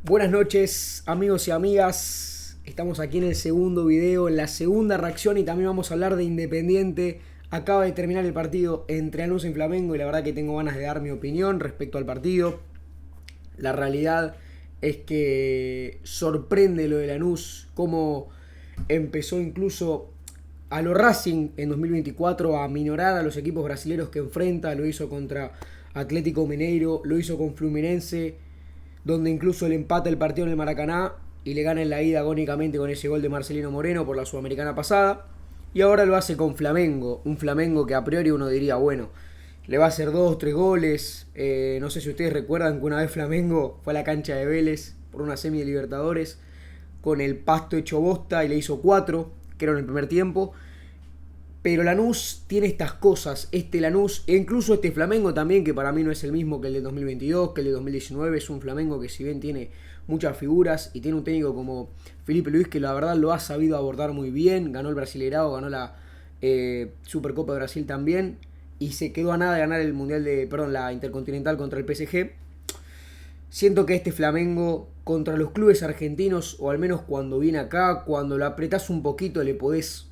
Buenas noches, amigos y amigas. Estamos aquí en el segundo video, en la segunda reacción, y también vamos a hablar de Independiente. Acaba de terminar el partido entre Lanús y Flamengo y la verdad que tengo ganas de dar mi opinión respecto al partido. La realidad es que sorprende lo de Lanús, cómo empezó incluso a lo Racing en 2024 a minorar a los equipos brasileños que enfrenta. Lo hizo contra Atlético Mineiro, lo hizo con Fluminense, donde incluso le empata el partido en el Maracaná y le gana en la ida agónicamente con ese gol de Marcelino Moreno por la Sudamericana pasada. Y ahora lo hace con Flamengo, un Flamengo que a priori uno diría, bueno, le va a hacer 2, 3 goles. No sé si ustedes recuerdan que una vez Flamengo fue a la cancha de Vélez por una semi de Libertadores con el pasto hecho bosta y le hizo 4, que era en el primer tiempo. Pero Lanús tiene estas cosas, este Lanús, e incluso este Flamengo también, que para mí no es el mismo que el de 2022, que el de 2019, es un Flamengo que si bien tiene muchas figuras y tiene un técnico como Felipe Luis que la verdad lo ha sabido abordar muy bien, ganó el Brasileirao, ganó la Supercopa de Brasil también, y se quedó a nada de ganar el Mundial de, perdón, la Intercontinental contra el PSG. Siento que este Flamengo contra los clubes argentinos, o al menos cuando viene acá, cuando lo apretás un poquito le podés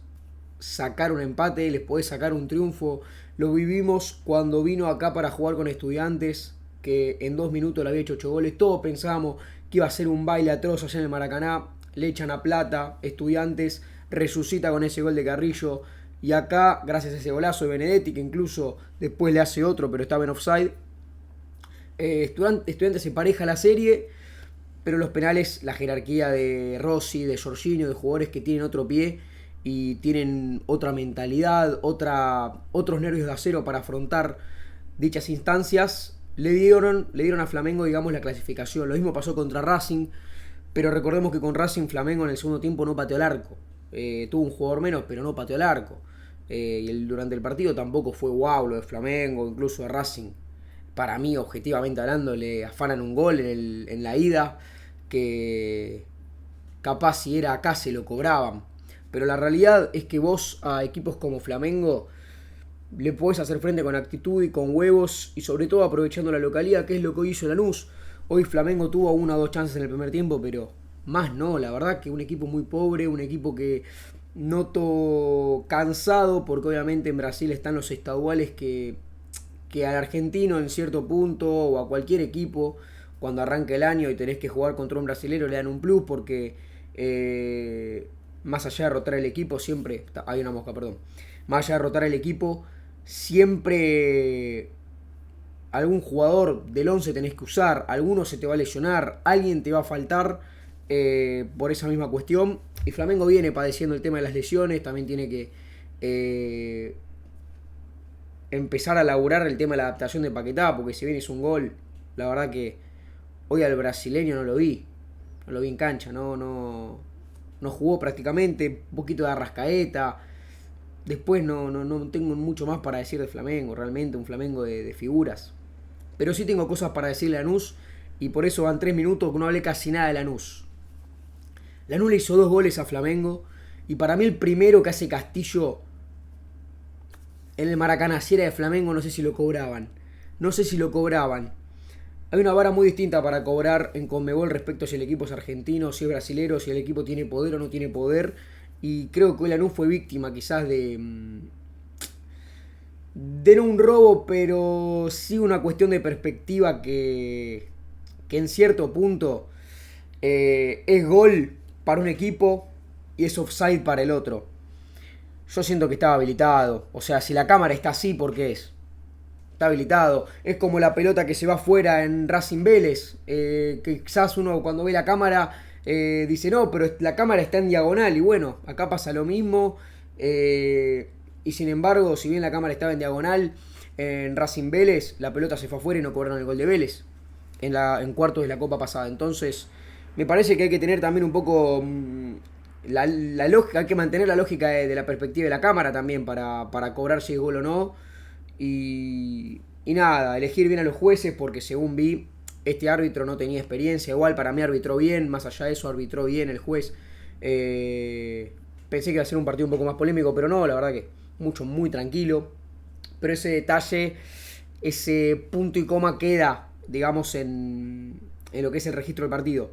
sacar un empate, les podés sacar un triunfo. Lo vivimos cuando vino acá para jugar con Estudiantes, que en 2 minutos le había hecho 8 goles. Todos pensábamos que iba a ser un baile atroz allá en el Maracaná. Le echan a Plata, Estudiantes resucita con ese gol de Carrillo. Y acá, gracias a ese golazo de Benedetti, que incluso después le hace otro, pero estaba en offside, Estudiantes se pareja la serie, pero los penales, la jerarquía de Rossi, de Jorginho, de jugadores que tienen otro pie y tienen otra mentalidad, otros nervios de acero para afrontar dichas instancias, le dieron a Flamengo, digamos, la clasificación. Lo mismo pasó contra Racing, pero recordemos que con Racing Flamengo en el segundo tiempo no pateó el arco. Tuvo un jugador menos, pero no pateó el arco. Durante el partido tampoco fue wow lo de Flamengo, incluso de Racing. Para mí, objetivamente hablando, le afanan un gol en la ida que capaz si era acá se lo cobraban. Pero la realidad es que vos a equipos como Flamengo le podés hacer frente con actitud y con huevos, y sobre todo aprovechando la localidad, que es lo que hoy hizo Lanús. Hoy Flamengo tuvo 1 o 2 chances en el primer tiempo, pero más no. La verdad que un equipo muy pobre, un equipo que noto cansado, porque obviamente en Brasil están los estaduales que al argentino en cierto punto o a cualquier equipo cuando arranca el año y tenés que jugar contra un brasilero le dan un plus porque más allá de rotar el equipo siempre hay una mosca, perdón, más allá de rotar el equipo siempre algún jugador del 11 tenés que usar, alguno se te va a lesionar, alguien te va a faltar por esa misma cuestión. Y Flamengo viene padeciendo el tema de las lesiones, también tiene que empezar a laburar el tema de la adaptación de Paquetá, porque si bien es un gol, la verdad que hoy al brasileño no lo vi en cancha, no jugó prácticamente, un poquito de Arrascaeta. Después no tengo mucho más para decir de Flamengo, realmente un Flamengo de figuras. Pero sí tengo cosas para decirle a Lanús, y por eso van 3 minutos que no hablé casi nada de Lanús. Lanús le hizo 2 goles a Flamengo, y para mí el primero que hace Castillo en el Maracaná, si era de Flamengo, no sé si lo cobraban. No sé si lo cobraban. Hay una vara muy distinta para cobrar en Conmebol respecto a si el equipo es argentino, si es brasilero, si el equipo tiene poder o no tiene poder. Y creo que Lanús fue víctima quizás de no un robo, pero sí una cuestión de perspectiva que en cierto punto es gol para un equipo y es offside para el otro. Yo siento que estaba habilitado. O sea, si la cámara está así, ¿por qué es? Está habilitado. Es como la pelota que se va afuera en Racing Vélez. Que quizás uno cuando ve la cámara dice, no, pero la cámara está en diagonal. Y bueno, acá pasa lo mismo. Y sin embargo, si bien la cámara estaba en diagonal en Racing Vélez, la pelota se fue afuera y no cobraron el gol de Vélez en cuartos de la Copa pasada. Entonces, me parece que hay que tener también un poco la lógica, hay que mantener la lógica de la perspectiva de la cámara también para cobrar si es gol o no. Y nada, elegir bien a los jueces porque según vi, este árbitro no tenía experiencia. Igual para mí arbitró bien, más allá de eso arbitró bien el juez. Pensé que iba a ser un partido un poco más polémico, pero no, la verdad que muy tranquilo. Pero ese detalle, ese punto y coma queda, digamos, en lo que es el registro del partido.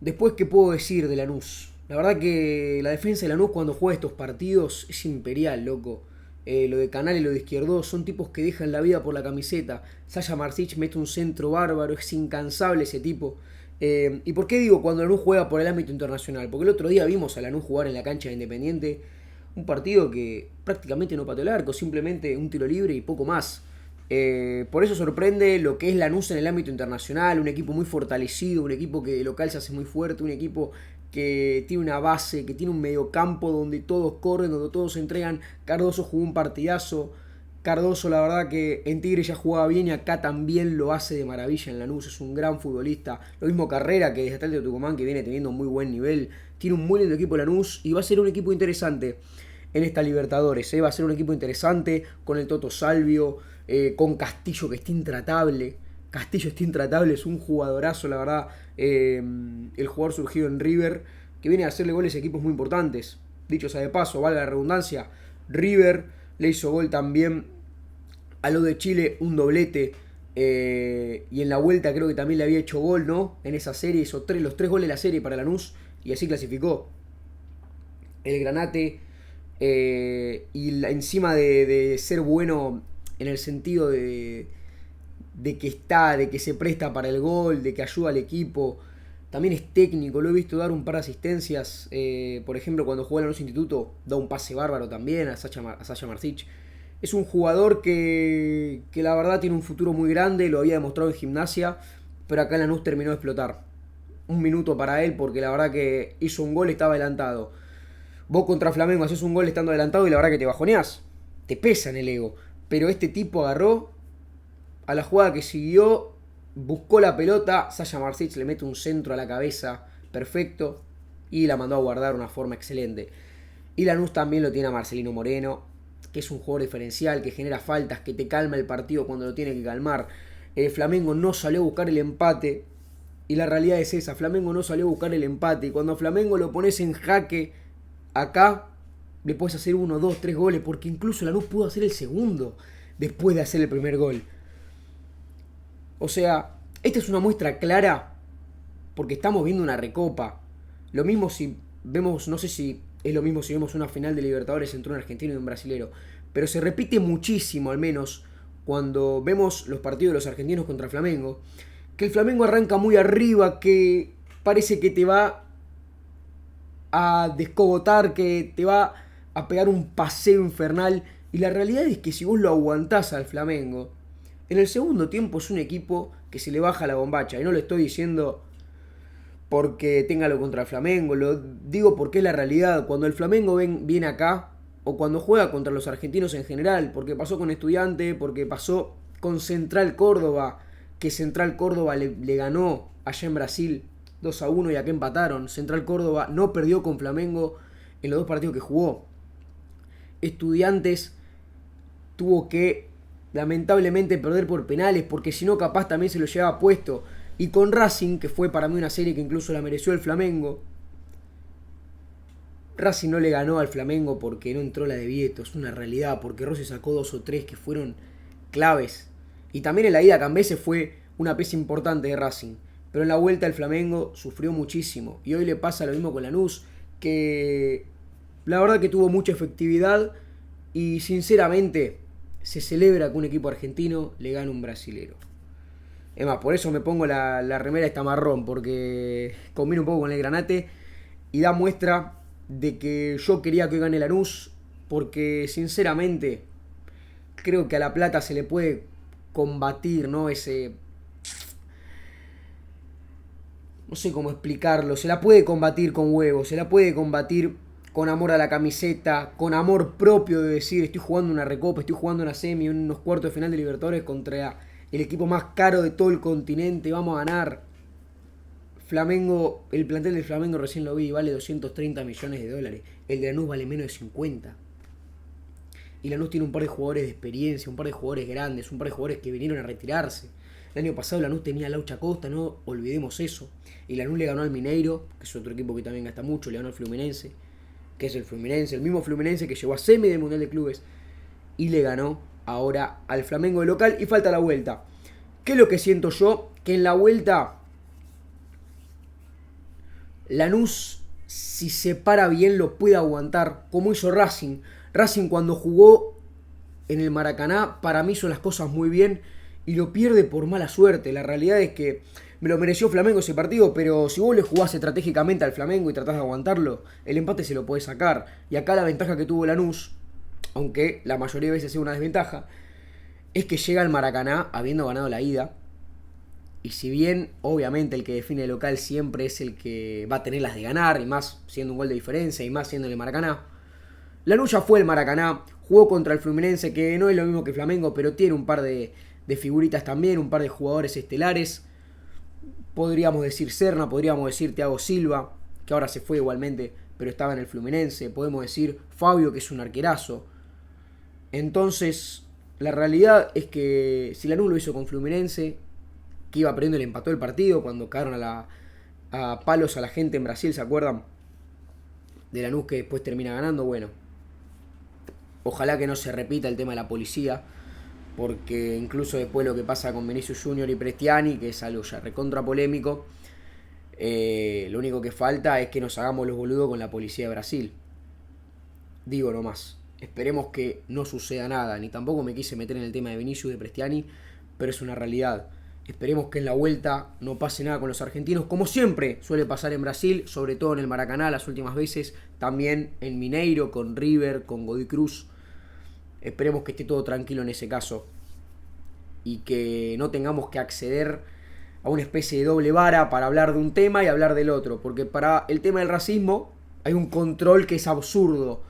Después, ¿qué puedo decir de Lanús? La verdad que la defensa de Lanús cuando juega estos partidos es imperial, loco. Lo de Canal y lo de Izquierdo son tipos que dejan la vida por la camiseta. Sasha Marsic mete un centro bárbaro, es incansable ese tipo. ¿Y por qué digo cuando Lanús juega por el ámbito internacional? Porque el otro día vimos a Lanús jugar en la cancha de Independiente, un partido que prácticamente no pateó el arco, simplemente un tiro libre y poco más. Por eso sorprende lo que es Lanús en el ámbito internacional, un equipo muy fortalecido, un equipo que de local se hace muy fuerte, un equipo que tiene una base, que tiene un mediocampo donde todos corren, donde todos se entregan. Cardoso jugó un partidazo. Cardoso, la verdad que en Tigre ya jugaba bien y acá también lo hace de maravilla en Lanús. Es un gran futbolista. Lo mismo Carrera, que desde Atlético de Tucumán, que viene teniendo muy buen nivel. Tiene un muy lindo equipo Lanús y va a ser un equipo interesante en esta Libertadores. Va a ser un equipo interesante con el Toto Salvio, con Castillo, que está intratable. Castillo está intratable, es un jugadorazo, la verdad. El jugador surgido en River, que viene a hacerle goles a equipos muy importantes. Dicho sea de paso, valga la redundancia, River le hizo gol también a lo de Chile, un doblete. Y en la vuelta creo que también le había hecho gol, ¿no? En esa serie hizo los tres goles de la serie para Lanús y así clasificó. El Granate, encima de ser bueno en el sentido de que se presta para el gol, de que ayuda al equipo. También es técnico, lo he visto dar un par de asistencias. Por ejemplo, cuando juega en los institutos, da un pase bárbaro también a Sasha Marsic. Es un jugador que la verdad tiene un futuro muy grande, lo había demostrado en Gimnasia, pero acá en Lanús terminó de explotar. Un minuto para él porque la verdad que hizo un gol, estaba adelantado. Vos contra Flamengo haces un gol estando adelantado y la verdad que te bajoneás. Te pesa en el ego. Pero este tipo agarró a la jugada que siguió, buscó la pelota, Sasha Marsic le mete un centro a la cabeza, perfecto, y la mandó a guardar de una forma excelente. Y Lanús también lo tiene a Marcelino Moreno, que es un jugador diferencial, que genera faltas, que te calma el partido cuando lo tiene que calmar. Flamengo no salió a buscar el empate, y la realidad es esa, Flamengo no salió a buscar el empate, y cuando Flamengo lo pones en jaque, acá le puedes hacer 1, 2, 3 goles, porque incluso Lanús pudo hacer el segundo, después de hacer el primer gol. O sea, esta es una muestra clara porque estamos viendo una recopa. Lo mismo si vemos, no sé si es lo mismo si vemos una final de Libertadores entre un argentino y un brasilero, pero se repite muchísimo al menos cuando vemos los partidos de los argentinos contra Flamengo, que el Flamengo arranca muy arriba, que parece que te va a descogotar, que te va a pegar un paseo infernal, y la realidad es que si vos lo aguantás al Flamengo, en el segundo tiempo es un equipo que se le baja la bombacha. Y no lo estoy diciendo porque tenga algo contra el Flamengo. Lo digo porque es la realidad. Cuando el Flamengo viene acá, o cuando juega contra los argentinos en general, porque pasó con Estudiante, porque pasó con Central Córdoba, que Central Córdoba le ganó allá en Brasil 2-1 y acá empataron. Central Córdoba no perdió con Flamengo en los dos partidos que jugó. Estudiantes tuvo que lamentablemente perder por penales, porque si no capaz también se lo llevaba puesto. Y con Racing, que fue para mí una serie que incluso la mereció el Flamengo, Racing no le ganó al Flamengo porque no entró la de Vieto, es una realidad, porque Rossi sacó 2 o 3 que fueron claves. Y también en la ida a Cambese fue una pieza importante de Racing, pero en la vuelta el Flamengo sufrió muchísimo. Y hoy le pasa lo mismo con Lanús, que la verdad que tuvo mucha efectividad y sinceramente se celebra que un equipo argentino le gane un brasilero. Es más, por eso me pongo la remera esta marrón, porque combina un poco con el Granate y da muestra de que yo quería que gane Lanús, porque sinceramente creo que a La Plata se le puede combatir, ¿no? No sé cómo explicarlo, se la puede combatir con huevos, se la puede combatir con amor a la camiseta, con amor propio de decir, estoy jugando una recopa, estoy jugando una semi, unos cuartos de final de Libertadores contra el equipo más caro de todo el continente, vamos a ganar. Flamengo, el plantel del Flamengo recién lo vi, vale 230 millones de dólares. El de Lanús vale menos de 50. Y Lanús tiene un par de jugadores de experiencia, un par de jugadores grandes, un par de jugadores que vinieron a retirarse. El año pasado Lanús tenía a Laucha Costa, no olvidemos eso. Y Lanús le ganó al Mineiro, que es otro equipo que también gasta mucho, le ganó al Fluminense, que es el Fluminense, el mismo Fluminense que llegó a semi del Mundial de Clubes. Y le ganó ahora al Flamengo de local y falta la vuelta. ¿Qué es lo que siento yo que en la vuelta Lanús, si se para bien, lo puede aguantar, como hizo Racing. Racing cuando jugó en el Maracaná, para mí hizo las cosas muy bien y lo pierde por mala suerte. La realidad es que me lo mereció Flamengo ese partido, pero si vos le jugás estratégicamente al Flamengo y tratás de aguantarlo, el empate se lo podés sacar. Y acá la ventaja que tuvo Lanús, aunque la mayoría de veces sea una desventaja, es que llega al Maracaná habiendo ganado la ida. Y si bien, obviamente, el que define el local siempre es el que va a tener las de ganar, y más siendo un gol de diferencia, y más siendo el Maracaná, Lanús ya fue el Maracaná, jugó contra el Fluminense, que no es lo mismo que Flamengo, pero tiene un par de figuritas también, un par de jugadores estelares. Podríamos decir Serna, podríamos decir Thiago Silva, que ahora se fue igualmente, pero estaba en el Fluminense. Podemos decir Fabio, que es un arquerazo. Entonces, la realidad es que si Lanús lo hizo con Fluminense, que iba perdiendo, le empató el partido cuando cagaron a palos a la gente en Brasil, ¿se acuerdan? De Lanús que después termina ganando. Bueno, ojalá que no se repita el tema de la policía, porque incluso después lo que pasa con Vinicius Junior y Prestiani, que es algo ya recontra polémico, lo único que falta es que nos hagamos los boludos con la policía de Brasil. Digo nomás, esperemos que no suceda nada, ni tampoco me quise meter en el tema de Vinicius y de Prestiani, pero es una realidad. Esperemos que en la vuelta no pase nada con los argentinos, como siempre suele pasar en Brasil, sobre todo en el Maracaná las últimas veces, también en Mineiro, con River, con Godoy Cruz. Esperemos que esté todo tranquilo en ese caso y que no tengamos que acceder a una especie de doble vara para hablar de un tema y hablar del otro, porque para el tema del racismo hay un control que es absurdo.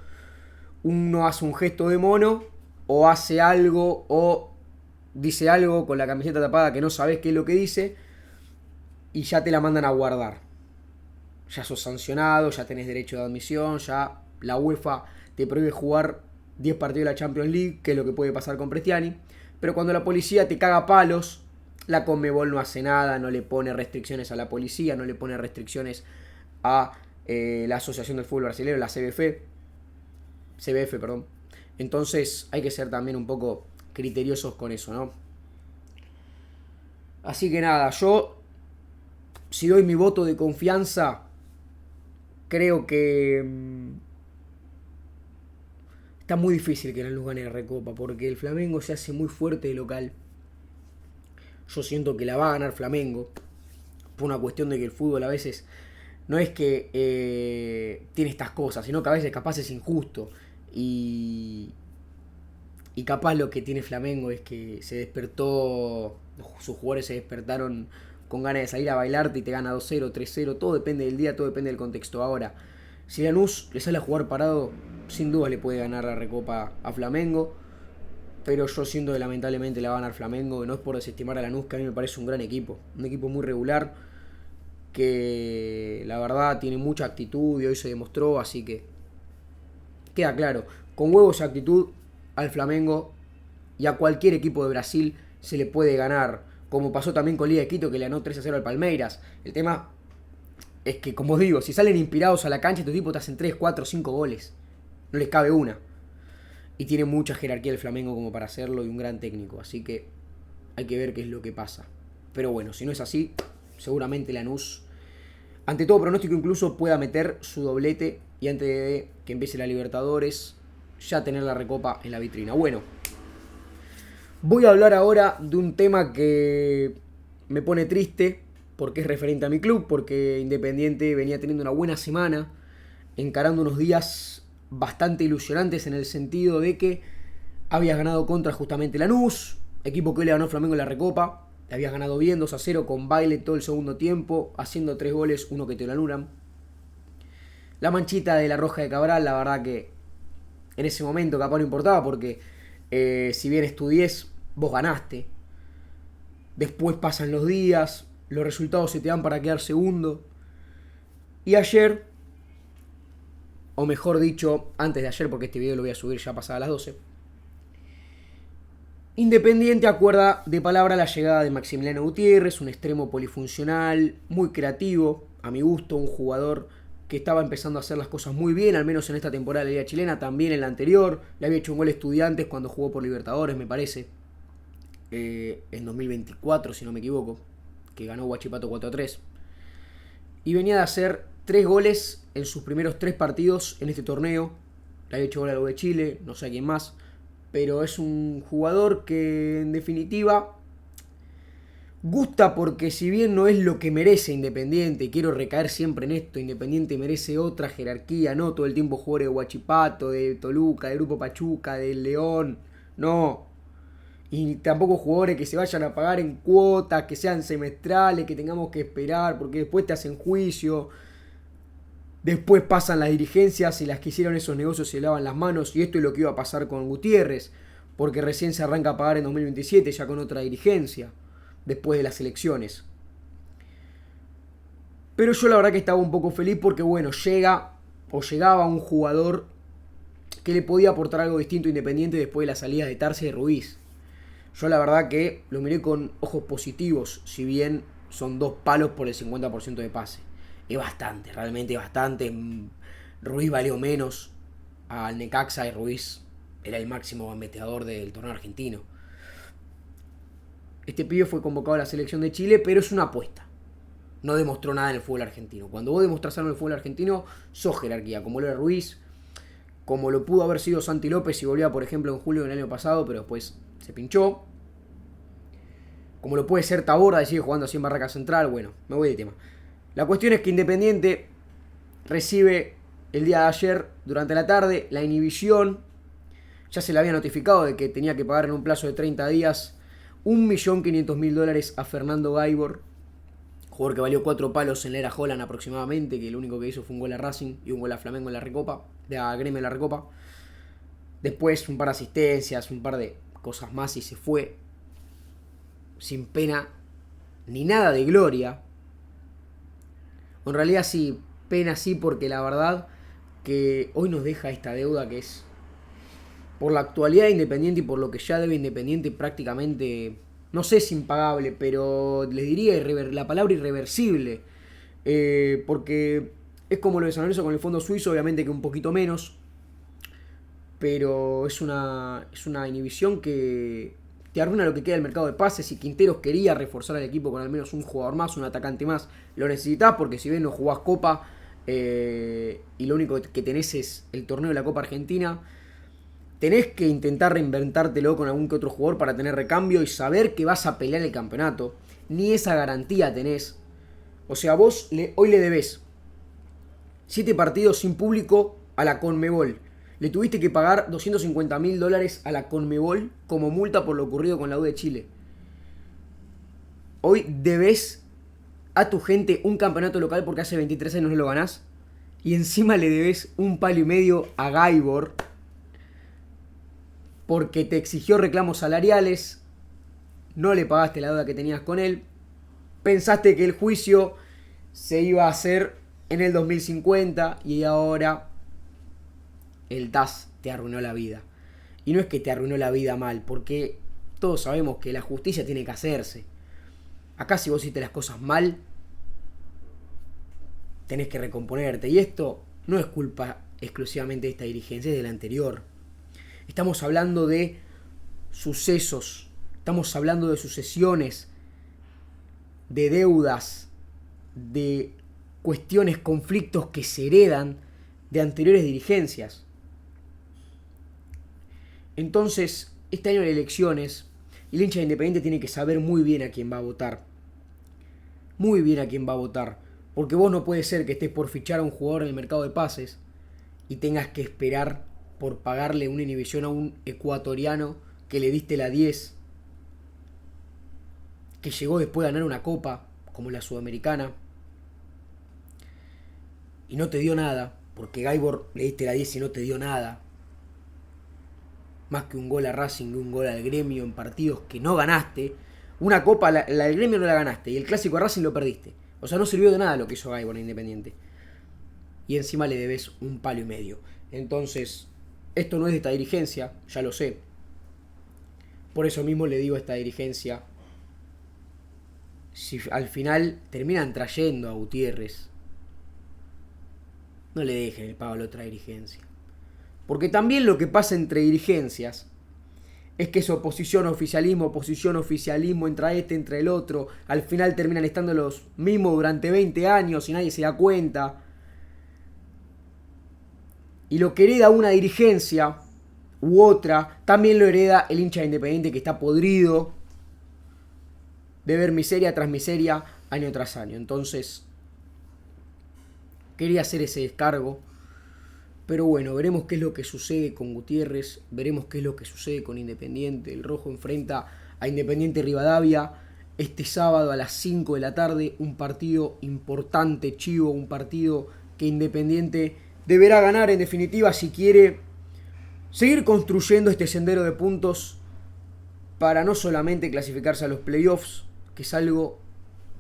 Uno hace un gesto de mono o hace algo o dice algo con la camiseta tapada que no sabes qué es lo que dice y ya te la mandan a guardar. Ya sos sancionado, ya tenés derecho de admisión, ya la UEFA te prohíbe jugar 10 partidos de la Champions League, que es lo que puede pasar con Prestiani. Pero cuando la policía te caga palos, la Conmebol no hace nada, no le pone restricciones a la policía, no le pone restricciones a la Asociación del Fútbol Brasileño, la CBF, perdón. Entonces hay que ser también un poco criteriosos con eso, ¿no? Así que nada, yo, si doy mi voto de confianza, creo que está muy difícil que Lanús gane la Recopa, porque el Flamengo se hace muy fuerte de local. Yo siento que la va a ganar Flamengo, por una cuestión de que el fútbol a veces no es que tiene estas cosas, sino que a veces capaz es injusto. Y capaz lo que tiene Flamengo es que se despertó, sus jugadores se despertaron con ganas de salir a bailarte y te gana 2-0, 3-0, todo depende del día, todo depende del contexto. Ahora, si Lanús le sale a jugar parado, sin duda le puede ganar la Recopa a Flamengo, pero yo siento que lamentablemente la va a ganar Flamengo, y no es por desestimar a Lanús, que a mí me parece un gran equipo, un equipo muy regular, que la verdad tiene mucha actitud y hoy se demostró, así que queda claro, con huevos y actitud al Flamengo y a cualquier equipo de Brasil se le puede ganar, como pasó también con Liga de Quito, que le ganó 3-0 al Palmeiras. El tema es que, como digo, si salen inspirados a la cancha, estos tipos te hacen 3, 4, 5 goles, no les cabe una, y tiene mucha jerarquía el Flamengo como para hacerlo y un gran técnico, así que hay que ver qué es lo que pasa. Pero bueno, si no es así, seguramente Lanús, ante todo pronóstico, incluso pueda meter su doblete y antes de que empiece la Libertadores ya tener la Recopa en la vitrina. Bueno, voy a hablar ahora de un tema que me pone triste porque es referente a mi club, porque Independiente venía teniendo una buena semana, encarando unos días bastante ilusionantes en el sentido de que habías ganado contra justamente Lanús, equipo que hoy le ganó Flamengo en la Recopa. Te habías ganado bien 2-0 con baile todo el segundo tiempo, haciendo 3 goles, uno que te lo anulan. La manchita de la roja de Cabral, la verdad que en ese momento capaz no importaba porque si bien es tu 10, vos ganaste. Después pasan los días, los resultados se te dan para quedar segundo. Y ayer, o mejor dicho, antes de ayer, porque este video lo voy a subir ya pasadas las 12, Independiente acuerda de palabra la llegada de Maximiliano Gutiérrez, un extremo polifuncional, muy creativo, a mi gusto, un jugador que estaba empezando a hacer las cosas muy bien, al menos en esta temporada de la Liga Chilena, también en la anterior, le había hecho un gol a Estudiantes cuando jugó por Libertadores, me parece, en 2024, si no me equivoco, que ganó Huachipato 4-3. Y venía de hacer 3 goles en sus primeros 3 partidos en este torneo. Le había hecho gol a lo de Chile, no sé a quién más. Pero es un jugador que en definitiva gusta porque si bien no es lo que merece Independiente, quiero recaer siempre en esto, Independiente merece otra jerarquía, no todo el tiempo jugadores de Huachipato, de Toluca, de Grupo Pachuca, del León, no. Y tampoco jugadores que se vayan a pagar en cuotas, que sean semestrales, que tengamos que esperar, porque después te hacen juicio. Después pasan las dirigencias y las que hicieron esos negocios se lavan las manos. Y esto es lo que iba a pasar con Gutiérrez, porque recién se arranca a pagar en 2027 ya con otra dirigencia, después de las elecciones. Pero yo la verdad que estaba un poco feliz porque bueno, llegaba un jugador que le podía aportar algo distinto a Independiente después de las salidas de Tarsi y de Ruiz. Yo la verdad que lo miré con ojos positivos, si bien son 2 palos por el 50% de pase. Es bastante, realmente bastante. Ruiz valió menos al Necaxa y Ruiz era el máximo gambeteador del torneo argentino. Este pibe fue convocado a la selección de Chile, pero es una apuesta. No demostró nada en el fútbol argentino. Cuando vos demostrás algo en el fútbol argentino, sos jerarquía, como lo era Ruiz, como lo pudo haber sido Santi López si volvía, por ejemplo, en julio del año pasado, pero después se pinchó. Como lo puede ser Taborda, y sigue jugando así en Barraca Central. Bueno, me voy de tema. La cuestión es que Independiente recibe el día de ayer, durante la tarde, la inhibición. Ya se le había notificado de que tenía que pagar en un plazo de 30 días $1.500.000 a Fernando Gaibor, jugador que valió 4 palos en la era Holland aproximadamente, que lo único que hizo fue un gol a Racing y un gol a Flamengo en la Recopa, de a Gremio en la Recopa. Después un par de asistencias, un par de cosas más y se fue sin pena ni nada de gloria. En realidad sí, pena sí, porque la verdad que hoy nos deja esta deuda que es, por la actualidad de Independiente y por lo que ya debe Independiente, prácticamente, no sé si impagable, pero les diría la palabra irreversible. Porque es como lo de San Lorenzo con el fondo suizo, obviamente que un poquito menos, pero es una inhibición que te arruina lo que queda del mercado de pases. Y Quinteros quería reforzar al equipo con al menos un jugador más, un atacante más. Lo necesitas porque si bien no jugás Copa y lo único que tenés es el torneo de la Copa Argentina, tenés que intentar reinventártelo con algún que otro jugador para tener recambio y saber que vas a pelear el campeonato. Ni esa garantía tenés. O sea, vos hoy le debés 7 partidos sin público a la Conmebol. Le tuviste que pagar $250.000 a la Conmebol como multa por lo ocurrido con la U de Chile. Hoy debés a tu gente un campeonato local porque hace 23 años no lo ganás. Y encima le debés $1,5 a Gaibor porque te exigió reclamos salariales. No le pagaste la deuda que tenías con él. Pensaste que el juicio se iba a hacer en el 2050 y ahora el TAS te arruinó la vida. Y no es que te arruinó la vida mal, porque todos sabemos que la justicia tiene que hacerse. Acá si vos hiciste las cosas mal, tenés que recomponerte. Y esto no es culpa exclusivamente de esta dirigencia, es de la anterior. Estamos hablando de sucesos, estamos hablando de sucesiones, de deudas, de cuestiones, conflictos que se heredan de anteriores dirigencias. Entonces, este año de elecciones, el hincha de Independiente tiene que saber muy bien a quién va a votar. Muy bien a quién va a votar. Porque vos no puede ser que estés por fichar a un jugador en el mercado de pases y tengas que esperar por pagarle una inhibición a un ecuatoriano que le diste la 10, que llegó después de ganar una copa como la Sudamericana y no te dio nada, porque Gaibor le diste la 10 y no te dio nada, más que un gol a Racing y un gol al Gremio en partidos que no ganaste. Una copa, la del Gremio no la ganaste y el clásico a Racing lo perdiste. O sea, no sirvió de nada lo que hizo Gaibor en Independiente. Y encima le debes $1,5. Entonces, esto no es de esta dirigencia, ya lo sé. Por eso mismo le digo a esta dirigencia, si al final terminan trayendo a Gutiérrez, no le dejen el pago a la otra dirigencia. Porque también lo que pasa entre dirigencias es que es oposición, oficialismo, entra este, entra el otro. Al final terminan estando los mismos durante 20 años y nadie se da cuenta. Y lo que hereda una dirigencia u otra, también lo hereda el hincha de Independiente, que está podrido de ver miseria tras miseria, año tras año. Entonces, quería hacer ese descargo. Pero bueno, veremos qué es lo que sucede con Gutiérrez, veremos qué es lo que sucede con Independiente. El Rojo enfrenta a Independiente Rivadavia este sábado a las 5 de la tarde, un partido importante, chivo, un partido que Independiente deberá ganar en definitiva si quiere seguir construyendo este sendero de puntos para no solamente clasificarse a los playoffs, que es algo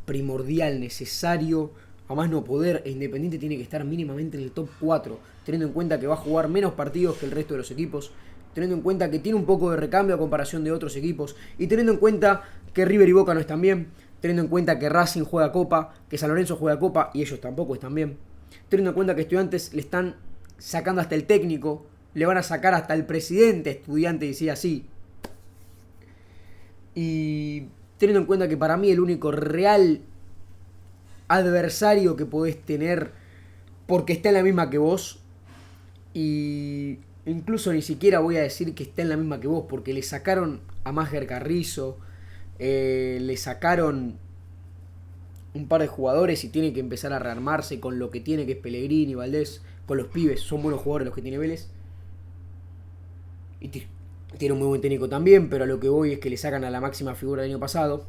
primordial, necesario, a más no poder, e Independiente tiene que estar mínimamente en el top 4, teniendo en cuenta que va a jugar menos partidos que el resto de los equipos, teniendo en cuenta que tiene un poco de recambio a comparación de otros equipos, y teniendo en cuenta que River y Boca no están bien, teniendo en cuenta que Racing juega Copa, que San Lorenzo juega Copa y ellos tampoco están bien, teniendo en cuenta que Estudiantes le están sacando hasta el técnico, le van a sacar hasta el presidente Estudiante, decía así. Y teniendo en cuenta que para mí el único real adversario que podés tener, porque está en la misma que vos, y incluso ni siquiera voy a decir que está en la misma que vos, porque le sacaron a Máger Carrizo, le sacaron un par de jugadores y tiene que empezar a rearmarse con lo que tiene, que es Pellegrini, Valdés, con los pibes, son buenos jugadores los que tiene Vélez. Y tiene un muy buen técnico también, pero a lo que voy es que le sacan a la máxima figura del año pasado,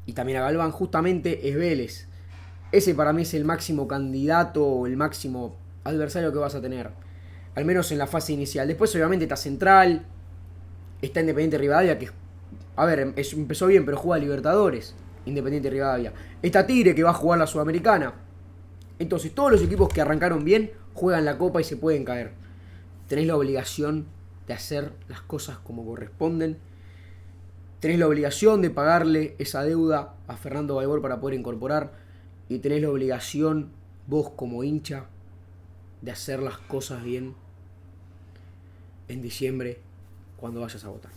y también a Galván, justamente es Vélez. Ese para mí es el máximo candidato o el máximo adversario que vas a tener. Al menos en la fase inicial. Después obviamente está Central, está Independiente Rivadavia, que a ver, empezó bien, pero juega a Libertadores. Independiente Rivadavia. Está Tigre, que va a jugar la Sudamericana. Entonces todos los equipos que arrancaron bien juegan la Copa y se pueden caer. Tenés la obligación de hacer las cosas como corresponden. Tenés la obligación de pagarle esa deuda a Fernando Baibor para poder incorporar. Y tenés la obligación, vos como hincha, de hacer las cosas bien en diciembre cuando vayas a votar.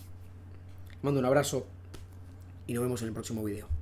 Mando un abrazo y nos vemos en el próximo video.